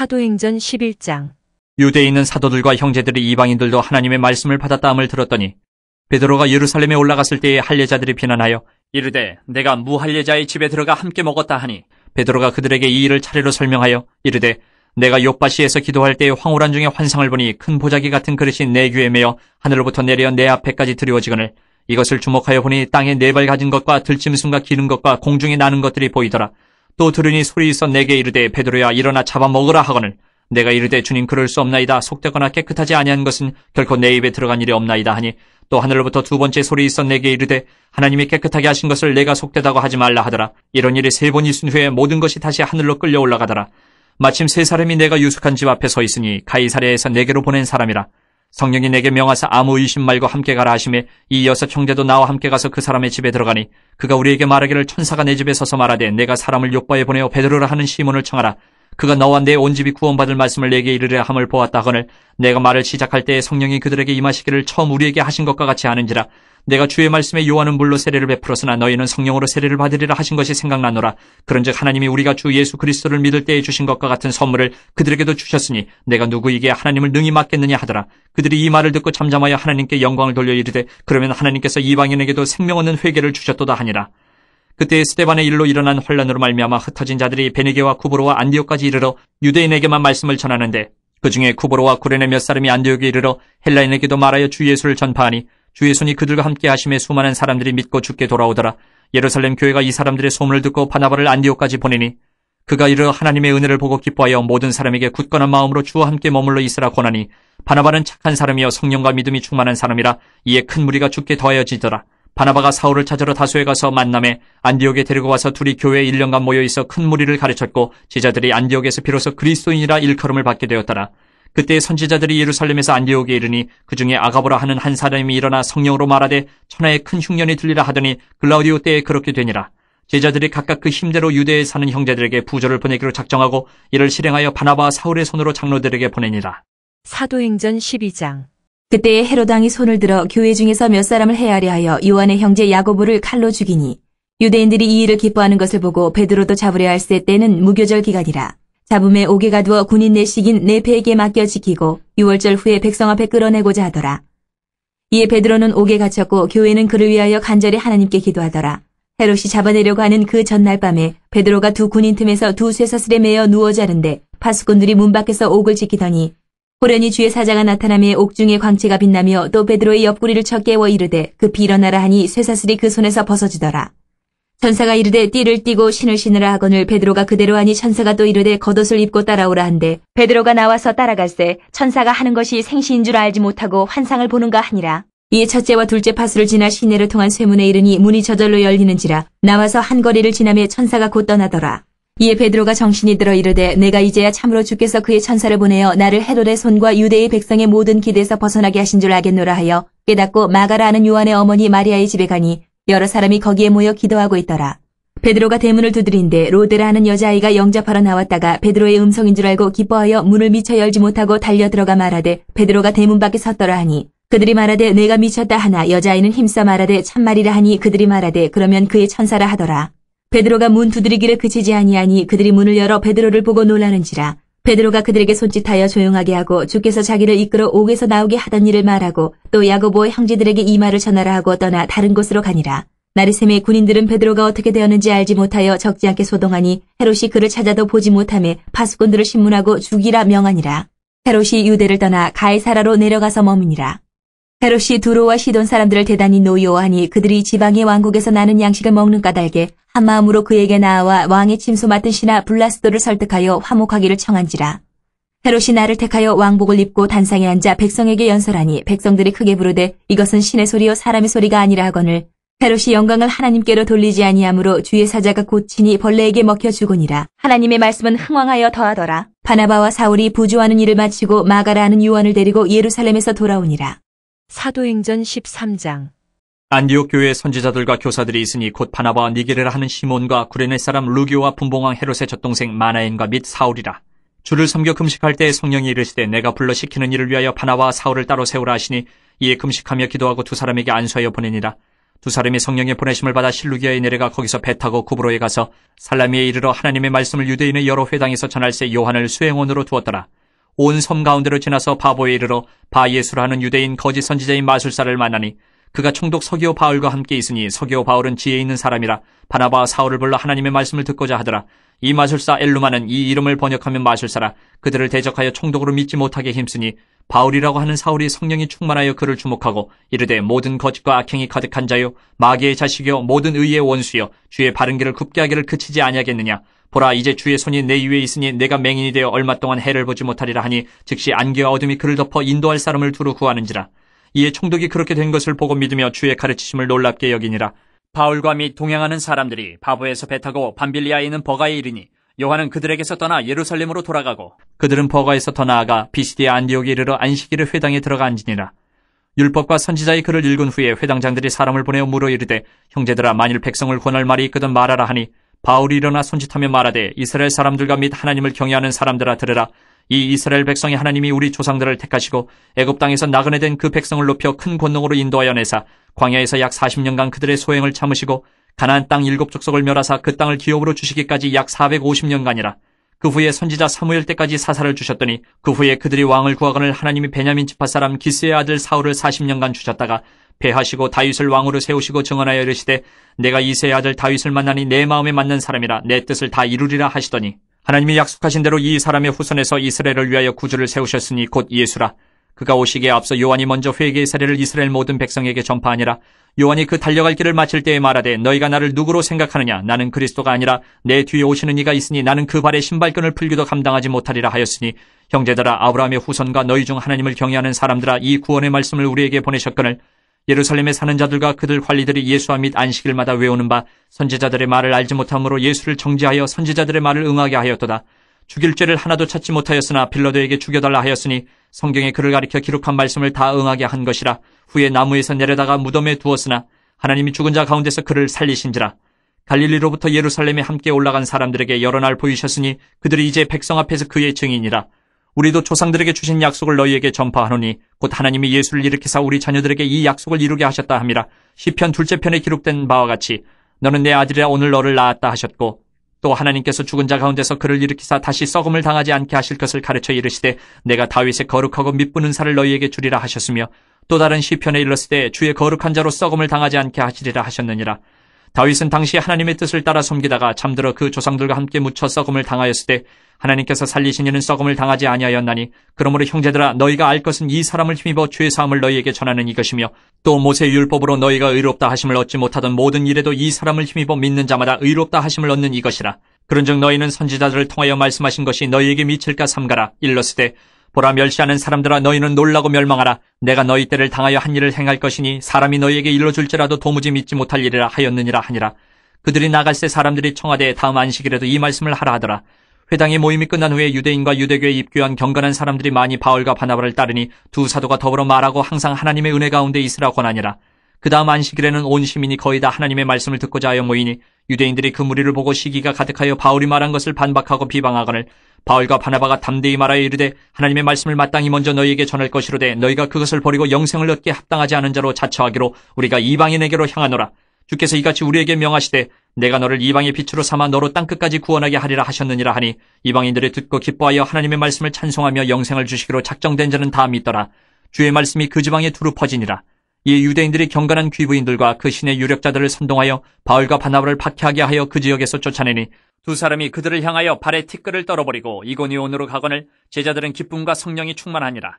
사도행전 11장. 유대에 있는 사도들과 형제들이 이방인들도 하나님의 말씀을 받았다함을 들었더니 베드로가 예루살렘에 올라갔을 때에 할례자들이 비난하여 이르되 내가 무할례자의 집에 들어가 함께 먹었다 하니 베드로가 그들에게 이 일을 차례로 설명하여 이르되 내가 욥바시에서 기도할 때에 황홀한 중에 환상을 보니 큰 보자기 같은 그릇이 내 귀에 매어 하늘로부터 내려 내 앞에까지 드리워지거늘 이것을 주목하여 보니 땅에 네 발 가진 것과 들짐승과 기는 것과 공중에 나는 것들이 보이더라. 또 들으니 소리 있어 내게 이르되 베드로야 일어나 잡아먹으라 하거늘 내가 이르되 주님 그럴 수 없나이다. 속되거나 깨끗하지 아니한 것은 결코 내 입에 들어간 일이 없나이다 하니 또 하늘로부터 두 번째 소리 있어 내게 이르되 하나님이 깨끗하게 하신 것을 내가 속되다고 하지 말라 하더라. 이런 일이 세 번 있은 후에 모든 것이 다시 하늘로 끌려 올라가더라. 마침 세 사람이 내가 유숙한 집 앞에 서 있으니 가이사랴에서 내게로 보낸 사람이라. 성령이 내게 명하사 아무 의심 말고 함께 가라 하시매 이 여섯 형제도 나와 함께 가서 그 사람의 집에 들어가니 그가 우리에게 말하기를 천사가 내 집에 서서 말하되 내가 사람을 욥바에 보내어 베드로라 하는 시몬을 청하라. 그가 너와 내 온 집이 구원받을 말씀을 내게 이르려 함을 보았다 하거늘 내가 말을 시작할 때에 성령이 그들에게 임하시기를 처음 우리에게 하신 것과 같이 하는지라. 내가 주의 말씀에 요한은 물로 세례를 베풀었으나 너희는 성령으로 세례를 받으리라 하신 것이 생각나노라. 그런즉 하나님이 우리가 주 예수 그리스도를 믿을 때에 주신 것과 같은 선물을 그들에게도 주셨으니 내가 누구에게 하나님을 능히 맡겠느냐 하더라. 그들이 이 말을 듣고 잠잠하여 하나님께 영광을 돌려 이르되 그러면 하나님께서 이방인에게도 생명 얻는 회개를 주셨도다 하니라. 그때 스데반의 일로 일어난 혼란으로 말미암아 흩어진 자들이 베니게와 쿠브로와 안디옥까지 이르러 유대인에게만 말씀을 전하는데 그 중에 쿠브로와 구레네 몇 사람이 안디옥에 이르러 헬라인에게도 말하여 주 예수를 전파하니 주의 손이 그들과 함께 하심에 수많은 사람들이 믿고 주께 돌아오더라. 예루살렘 교회가 이 사람들의 소문을 듣고 바나바를 안디옥까지 보내니 그가 이르러 하나님의 은혜를 보고 기뻐하여 모든 사람에게 굳건한 마음으로 주와 함께 머물러 있으라 권하니 바나바는 착한 사람이여 성령과 믿음이 충만한 사람이라. 이에 큰 무리가 주께 더하여지더라. 바나바가 사울을 찾으러 다소에 가서 만남에 안디옥에 데리고 와서 둘이 교회에 1년간 모여있어 큰 무리를 가르쳤고 제자들이 안디옥에서 비로소 그리스도인이라 일컬음을 받게 되었더라. 그때 선지자들이 예루살렘에서 안디옥에 이르니 그 중에 아가보라 하는 한 사람이 일어나 성령으로 말하되 천하에 큰 흉년이 들리라 하더니 글라우디오 때에 그렇게 되니라. 제자들이 각각 그 힘대로 유대에 사는 형제들에게 부조를 보내기로 작정하고 이를 실행하여 바나바와 사울의 손으로 장로들에게 보내니라. 사도행전 12장. 그때에 헤롯 왕이 손을 들어 교회 중에서 몇 사람을 해하려 하여 요한의 형제 야고보를 칼로 죽이니 유대인들이 이 일을 기뻐하는 것을 보고 베드로도 잡으려 할세 때는 무교절 기간이라. 잡음에 옥에 가두어 군인 내식인 네페에게 맡겨 지키고 6월절 후에 백성 앞에 끌어내고자 하더라. 이에 베드로는 옥에 갇혔고 교회는 그를 위하여 간절히 하나님께 기도하더라. 헤롯이 잡아내려고 하는 그 전날 밤에 베드로가 두 군인 틈에서 두 쇠사슬에 매어 누워 자는데 파수꾼들이 문 밖에서 옥을 지키더니 호련히 주의 사자가 나타나며 옥중에 광채가 빛나며 또 베드로의 옆구리를 쳐 깨워 이르되 급히 일어나라 하니 쇠사슬이 그 손에서 벗어지더라. 천사가 이르되 띠를 띠고 신을 신으라 하거늘 베드로가 그대로 하니 천사가 또 이르되 겉옷을 입고 따라오라 한데 베드로가 나와서 따라갈새 천사가 하는 것이 생시인 줄 알지 못하고 환상을 보는가 하니라. 이에 첫째와 둘째 파수를 지나 시내를 통한 쇠문에 이르니 문이 저절로 열리는지라. 나와서 한 거리를 지나며 천사가 곧 떠나더라. 이에 베드로가 정신이 들어 이르되 내가 이제야 참으로 주께서 그의 천사를 보내어 나를 헤롯의 손과 유대의 백성의 모든 기대에서 벗어나게 하신 줄 알겠노라 하여 깨닫고 마가라 하는 요한의 어머니 마리아의 집에 가니 여러 사람이 거기에 모여 기도하고 있더라. 베드로가 대문을 두드린데 로데라 하는 여자아이가 영접하러 나왔다가 베드로의 음성인 줄 알고 기뻐하여 문을 미처 열지 못하고 달려 들어가 말하되 베드로가 대문 밖에 섰더라 하니 그들이 말하되 내가 미쳤다 하나 여자아이는 힘써 말하되 참말이라 하니 그들이 말하되 그러면 그의 천사라 하더라. 베드로가 문 두드리기를 그치지 아니하니 그들이 문을 열어 베드로를 보고 놀라는지라. 베드로가 그들에게 손짓하여 조용하게 하고 주께서 자기를 이끌어 옥에서 나오게 하던 일을 말하고 또 야고보의 형제들에게 이 말을 전하라 하고 떠나 다른 곳으로 가니라. 나르셈의 군인들은 베드로가 어떻게 되었는지 알지 못하여 적지 않게 소동하니 헤롯이 그를 찾아도 보지 못하며 파수꾼들을 신문하고 죽이라 명하니라. 헤롯이 유대를 떠나 가이사라로 내려가서 머무니라. 헤롯이 두로와 시돈 사람들을 대단히 노여워하니 그들이 지방의 왕국에서 나는 양식을 먹는 까닭에 한마음으로 그에게 나아와 왕의 침소 맡은 신하 블라스도를 설득하여 화목하기를 청한지라. 헤롯이 나를 택하여 왕복을 입고 단상에 앉아 백성에게 연설하니 백성들이 크게 부르되 이것은 신의 소리요 사람의 소리가 아니라 하거늘 헤롯이 영광을 하나님께로 돌리지 아니하므로 주의 사자가 곧 친히 벌레에게 먹혀 죽으니라. 하나님의 말씀은 흥왕하여 더하더라. 바나바와 사울이 부조하는 일을 마치고 마가라 하는 요한을 데리고 예루살렘에서 돌아오니라. 사도행전 13장. 안디옥 교회의 선지자들과 교사들이 있으니 곧 바나바와 니게르라 하는 시몬과 구레네 사람 루기오와 분봉왕 헤롯의 젖동생 마나엔과 및 사울이라. 주를 섬겨 금식할 때 성령이 이르시되 내가 불러 시키는 일을 위하여 바나바와 사울을 따로 세우라 하시니 이에 금식하며 기도하고 두 사람에게 안수하여 보내니라. 두 사람이 성령의 보내심을 받아 실루기아에 내려가 거기서 배 타고 구브로에 가서 살라미에 이르러 하나님의 말씀을 유대인의 여러 회당에서 전할새 요한을 수행원으로 두었더라. 온 섬 가운데로 지나서 바보에 이르러 바예수라 하는 유대인 거짓 선지자인 마술사를 만나니 그가 총독 서기오 바울과 함께 있으니 서기오 바울은 지혜 있는 사람이라 바나바와 사울을 불러 하나님의 말씀을 듣고자 하더라. 이 마술사 엘루마는 이 이름을 번역하면 마술사라 그들을 대적하여 총독으로 믿지 못하게 힘쓰니 바울이라고 하는 사울이 성령이 충만하여 그를 주목하고 이르되 모든 거짓과 악행이 가득한 자요 마귀의 자식이요 모든 의의 원수요 주의 바른 길을 굽게 하기를 그치지 아니하겠느냐. 보라 이제 주의 손이 내 위에 있으니 내가 맹인이 되어 얼마 동안 해를 보지 못하리라 하니 즉시 안개와 어둠이 그를 덮어 인도할 사람을 두루 구하는지라. 이에 총독이 그렇게 된 것을 보고 믿으며 주의 가르치심을 놀랍게 여기니라. 바울과 및 동행하는 사람들이 바보에서 배 타고 밤빌리아에 있는 버가에 이르니 요한은 그들에게서 떠나 예루살렘으로 돌아가고 그들은 버가에서 더 나아가 비시디아 안디옥에 이르러 안식일에 회당에 들어가 앉으니라. 율법과 선지자의 글을 읽은 후에 회당장들이 사람을 보내어 물어 이르되 형제들아 만일 백성을 권할 말이 있거든 말하라 하니 바울이 일어나 손짓하며 말하되 이스라엘 사람들과 및 하나님을 경외하는 사람들아 들으라. 이 이스라엘 백성이 하나님이 우리 조상들을 택하시고 애굽 땅에서 나그네 된 그 백성을 높여 큰 권능으로 인도하여 내사 광야에서 약 40년간 그들의 소행을 참으시고 가나안 땅 7족속을 멸하사 그 땅을 기업으로 주시기까지 약 450년간이라. 그 후에 선지자 사무엘 때까지 사사를 주셨더니 그 후에 그들이 왕을 구하거늘 하나님이 베냐민 지파 사람 기스의 아들 사울을 40년간 주셨다가 배하시고 다윗을 왕으로 세우시고 증언하여 이르시되 내가 이새의 아들 다윗을 만나니 내 마음에 맞는 사람이라 내 뜻을 다 이루리라 하시더니 하나님이 약속하신 대로 이 사람의 후손에서 이스라엘을 위하여 구주를 세우셨으니 곧 예수라. 그가 오시기에 앞서 요한이 먼저 회개의 사례를 이스라엘 모든 백성에게 전파하니라. 요한이 그 달려갈 길을 마칠 때에 말하되 너희가 나를 누구로 생각하느냐 나는 그리스도가 아니라 내 뒤에 오시는 이가 있으니 나는 그 발에 신발끈을 풀기도 감당하지 못하리라 하였으니 형제들아 아브라함의 후손과 너희 중 하나님을 경외하는 사람들아 이 구원의 말씀을 우리에게 보내셨거늘 예루살렘에 사는 자들과 그들 관리들이 예수와 및 안식일마다 외우는 바 선지자들의 말을 알지 못함으로 예수를 정죄하여 선지자들의 말을 응하게 하였도다. 죽일 죄를 하나도 찾지 못하였으나 빌라도에게 죽여달라 하였으니 성경에 그를 가리켜 기록한 말씀을 다 응하게 한 것이라. 후에 나무에서 내려다가 무덤에 두었으나 하나님이 죽은 자 가운데서 그를 살리신지라. 갈릴리로부터 예루살렘에 함께 올라간 사람들에게 여러 날 보이셨으니 그들이 이제 백성 앞에서 그의 증인이라. 우리도 조상들에게 주신 약속을 너희에게 전파하노니 곧 하나님이 예수를 일으키사 우리 자녀들에게 이 약속을 이루게 하셨다 함이라. 시편 둘째 편에 기록된 바와 같이 너는 내 아들이라 오늘 너를 낳았다 하셨고 또 하나님께서 죽은 자 가운데서 그를 일으키사 다시 썩음을 당하지 않게 하실 것을 가르쳐 이르시되 내가 다윗의 거룩하고 미쁜 은사를 너희에게 주리라 하셨으며 또 다른 시편에 일렀으되 주의 거룩한 자로 썩음을 당하지 않게 하시리라 하셨느니라. 다윗은 당시 하나님의 뜻을 따라 섬기다가 잠들어 그 조상들과 함께 묻혀 썩음을 당하였을 때 하나님께서 살리신 이는 썩음을 당하지 아니하였나니 그러므로 형제들아 너희가 알 것은 이 사람을 힘입어 죄 사함을 너희에게 전하는 이것이며 또 모세의 율법으로 너희가 의롭다 하심을 얻지 못하던 모든 일에도 이 사람을 힘입어 믿는 자마다 의롭다 하심을 얻는 이것이라. 그런즉 너희는 선지자들을 통하여 말씀하신 것이 너희에게 미칠까 삼가라. 일렀으되 보라 멸시하는 사람들아 너희는 놀라고 멸망하라. 내가 너희 때를 당하여 한 일을 행할 것이니 사람이 너희에게 일러줄지라도 도무지 믿지 못할 일이라 하였느니라 하니라. 그들이 나갈새 사람들이 청하되 다음 안식일에도 이 말씀을 하라 하더라. 회당의 모임이 끝난 후에 유대인과 유대교에 입교한 경건한 사람들이 많이 바울과 바나바를 따르니 두 사도가 더불어 말하고 항상 하나님의 은혜 가운데 있으라 권하니라. 그 다음 안식일에는 온 시민이 거의 다 하나님의 말씀을 듣고자 하여 모이니 유대인들이 그 무리를 보고 시기가 가득하여 바울이 말한 것을 반박하고 비방하거늘 바울과 바나바가 담대히 말하여 이르되 하나님의 말씀을 마땅히 먼저 너희에게 전할 것이로되 너희가 그것을 버리고 영생을 얻게 합당하지 않은 자로 자처하기로 우리가 이방인에게로 향하노라. 주께서 이같이 우리에게 명하시되 내가 너를 이방의 빛으로 삼아 너로 땅끝까지 구원하게 하리라 하셨느니라 하니 이방인들이 듣고 기뻐하여 하나님의 말씀을 찬송하며 영생을 주시기로 작정된 자는 다 믿더라. 주의 말씀이 그 지방에 두루 퍼지니라. 이 유대인들이 경건한 귀부인들과 그 신의 유력자들을 선동하여 바울과 바나바를 박해하게 하여 그 지역에서 쫓아내니 두 사람이 그들을 향하여 발에 티끌을 떨어버리고 이고니온으로 가거늘 제자들은 기쁨과 성령이 충만하니라.